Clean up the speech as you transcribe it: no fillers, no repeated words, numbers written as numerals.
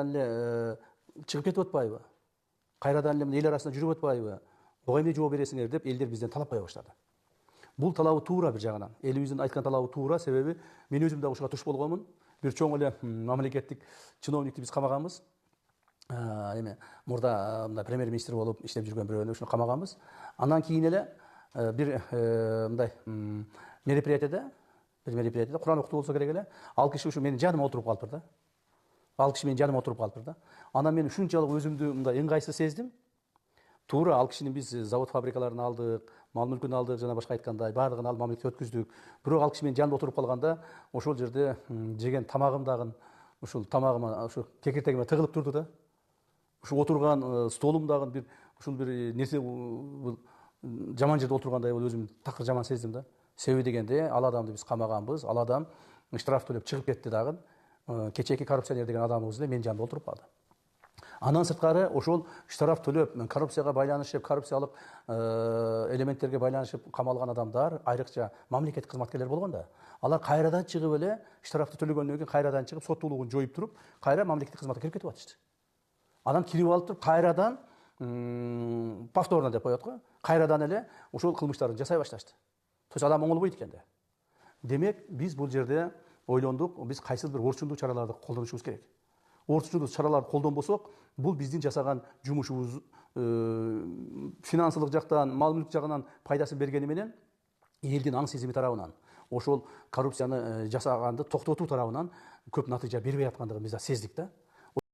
эле чыгып кетип атпайбы? Кайрадан эле эл арасында жүрүп атпайбы? Буга эмне жооп бересиңер деп элдер бизден талап кое баштады. Бул талабы туура бир жагынан. Элибиздин айткан талабы туура, себеби мен өзүм да ушуга туш болгонмун. Бир чоң эле мамлекеттик чиновникти биз камаганбыз. Эме мурда мындай премьер-министр болуп иштеп жүргөн бирөөнү ушуну камаганбыз. Андан кийин эле бир мындай мероприятияда Кур'ан окутуу болсо керек эле, ал киши ушу менин жаныма отуруп калыптыр да. Ал киши менин жаныма отуруп калыптыр да. Анан мен ушунчалык өзүмдү мындай ыңгайсыз сездим. Туура ал кишинин биз завод фабрикаларын алдык, мал мүлкүн алдык, жана башка айткандай баардыгын алып мамлекетке өткүздүк. Бирок ал киши менин жанымда отуруп калганда, ошол жерде жеген тамагым дагы ушул тамагыма, ушу кекиртегиме тыгылып турду да. Ушу отурган столум дагы бир нерсе жаман жерде отургандай болуп өзүм такыр жаман сездим да. Себеби дегенде ал адамды биз камаганбыз, ал адам штраф төлөп чыгып кетти дагы. Кечээки коррупционер деген адамыбыз эле менин жанымда отуруп калды. Андан сырткары ошол штраф төлөп, коррупцияга байланышып, коррупциялык элементтерге байланышып камалган адамдар, айрыкча мамлекеттик кызматкерлер болгондо, алар кайрадан чыгып эле штрафты төлөгөндөн кийин кайрадан чыгып соттуулугун жоюп туруп, кайра мамлекеттик кызматка кирип кетип атышты. Анан кирип алып туруп кайрадан повторно деп коет го, кайрадан эле ошол кылмыштарын жасай башташты. То есть адам оңолбойт экен да. Демек, биз бул жерде ойлондук, биз кайсыл бир орчундуу чараларды колдонушубуз керек. Орчундуу чараларды колдонбосок, бул биздин жасаган жумушубуз финансылык жактан, мал мүлк жагынан пайдасын бергени менен элдин аң сезими тарабынан, ошол коррупцияны жасаганды токтотуу тарабынан көп натыйжа бербей аткандыгын биз да сездик да.